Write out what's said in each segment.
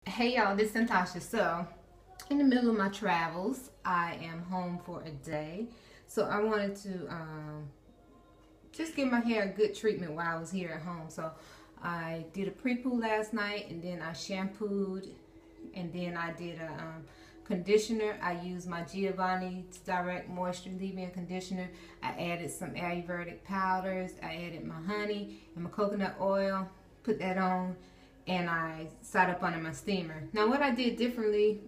Hey y'all, this is Natasha. So, in the middle of my travels, I am home for a day. So I wanted to just give my hair a good treatment while I was here at home. So I did a pre-poo last night, and then I shampooed, and then I did a conditioner. I used my Giovanni Direct Moisture Leave-In Conditioner. I added some Ayurvedic powders. I added my honey and my coconut oil. Put that on, and I sat up under my steamer. Now what I did differently,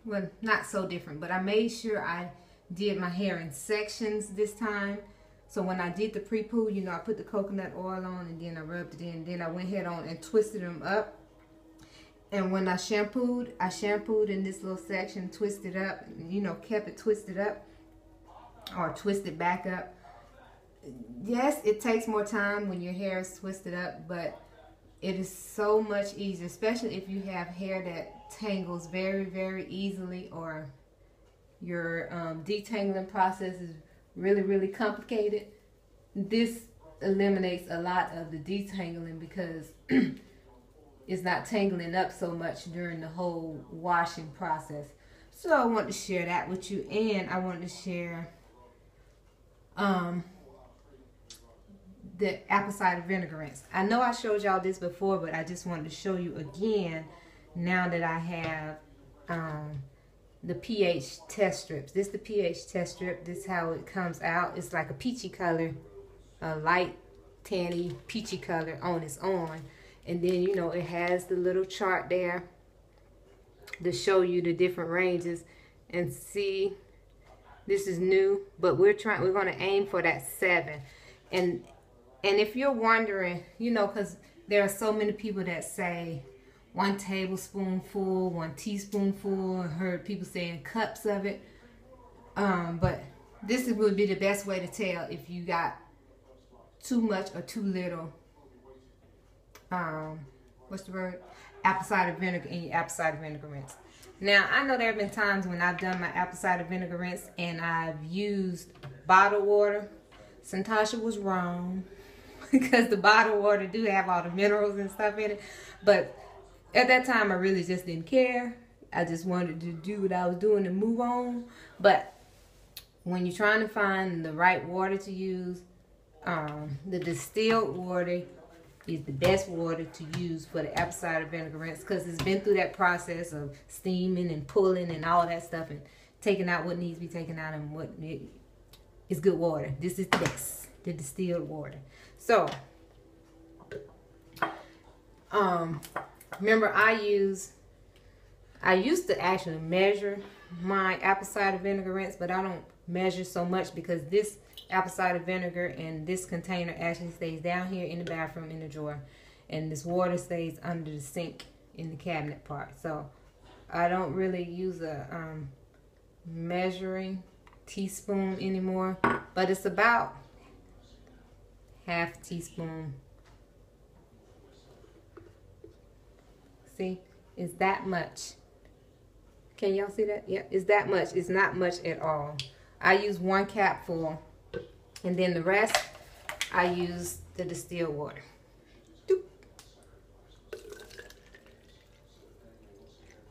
well, not so different, but I made sure I did my hair in sections this time. So when I did the pre-poo, you know, I put the coconut oil on, and then I rubbed it in. Then I went ahead on and twisted them up. And when I shampooed in this little section, twisted up, you know, kept it twisted up or twisted back up. Yes, it takes more time when your hair is twisted up, but it is so much easier, especially if you have hair that tangles very, very easily, or your detangling process is really, really complicated. This eliminates a lot of the detangling because it's not tangling up so much during the whole washing process. So I want to share that with you, and I want to share the apple cider vinegar rinse. I know I showed y'all this before, but I just wanted to show you again now that I have the pH test strips. This is the pH test strip. This is how it comes out. It's like a peachy color, a light tanny peachy color on its own. And then, you know, it has the little chart there to show you the different ranges. And see, this is new, but we're going to aim for that 7. And if you're wondering, you know, because there are so many people that say 1 tablespoonful, 1 teaspoonful. I heard people saying cups of it. But this would be the best way to tell if you got too much or too little, what's the word? Apple cider vinegar in your apple cider vinegar rinse. Now, I know there have been times when I've done my apple cider vinegar rinse and I've used bottled water. Santasha was wrong because the bottled water do have all the minerals and stuff in it. But at that time, I really just didn't care. I just wanted to do what I was doing and move on. But when you're trying to find the right water to use, the distilled water is the best water to use for the apple cider vinegar rinse, because it's been through that process of steaming and pulling and all that stuff and taking out what needs to be taken out, and what is good water. This is the best, the distilled water. So, remember I used to actually measure my apple cider vinegar rinse, but I don't measure so much because this apple cider vinegar and this container actually stays down here in the bathroom in the drawer, and this water stays under the sink in the cabinet part. So I don't really use a measuring teaspoon anymore, but it's about half teaspoon. See, it's that much. Can y'all see that? Yeah, it's that much. It's not much at all. I use 1 capful, and then the rest I use the distilled water. Doop.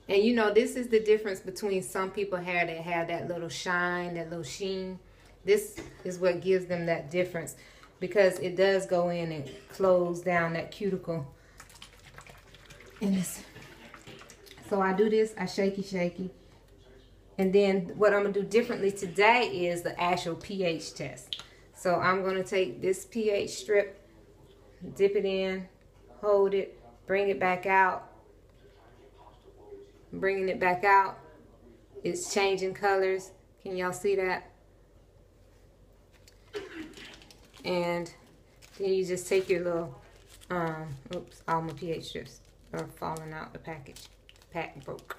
And you know, this is the difference between some people's hair that have that little shine, that little sheen. This is what gives them that difference, because it does go in and close down that cuticle. And so I do this, I shaky. And then what I'm going to do differently today is the actual pH test. So I'm going to take this pH strip, dip it in, hold it, bring it back out. Bringing it back out, it's changing colors. Can y'all see that? And then you just take your little, oops, all my pH strips are falling out the package. The pack broke.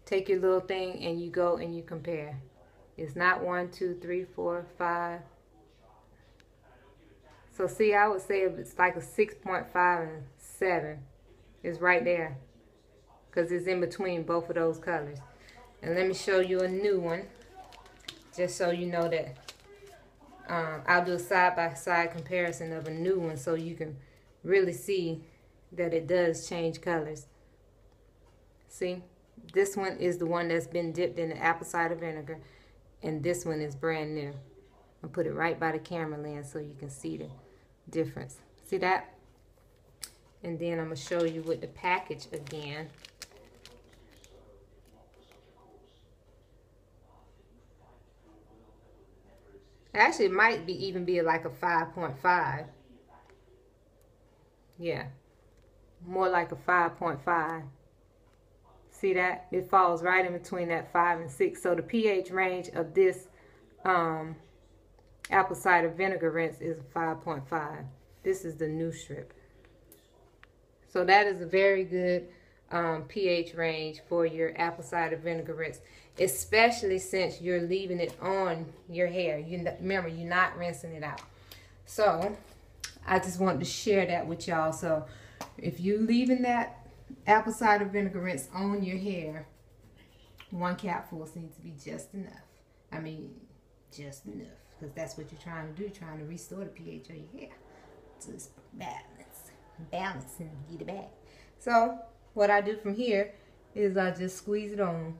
Take your little thing and you go and you compare. It's not 1, 2, 3, 4, 5. So see, I would say it's like a 6.5 and 7. It's right there, because it's in between both of those colors. And let me show you a new one, just so you know that I'll do a side-by-side comparison of a new one so you can really see that it does change colors. See, this one is the one that's been dipped in the apple cider vinegar, and this one is brand new. I'll put it right by the camera lens so you can see the difference. See that? And then I'm going to show you with the package again. Actually, it might be even be like a 5.5. Yeah, more like a 5.5. See that? It falls right in between that 5 and 6. So the pH range of this apple cider vinegar rinse is 5.5. This is the new strip. So that is a very good pH range for your apple cider vinegar rinse, especially since you're leaving it on your hair. Remember, you're not rinsing it out. So I just wanted to share that with y'all. So if you're leaving that apple cider vinegar rinse on your hair, 1 capful seems to be just enough. I mean, just enough, because that's what you're trying to do, trying to restore the pH of your hair. Just balance and get it back. So what I do from here is I just squeeze it on.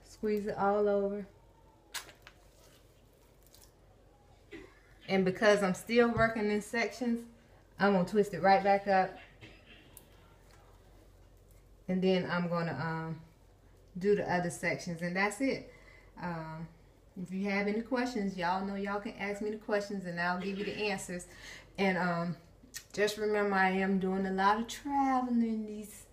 Squeeze it all over. And because I'm still working in sections, I'm going to twist it right back up. And then I'm going to do the other sections, and that's it. If you have any questions, y'all know y'all can ask me the questions and I'll give you the answers. And just remember, I am doing a lot of traveling these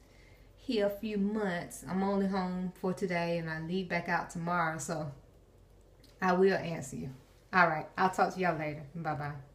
here few months. I'm only home for today and I leave back out tomorrow, so I will answer you. All right, I'll talk to y'all later. Bye-bye.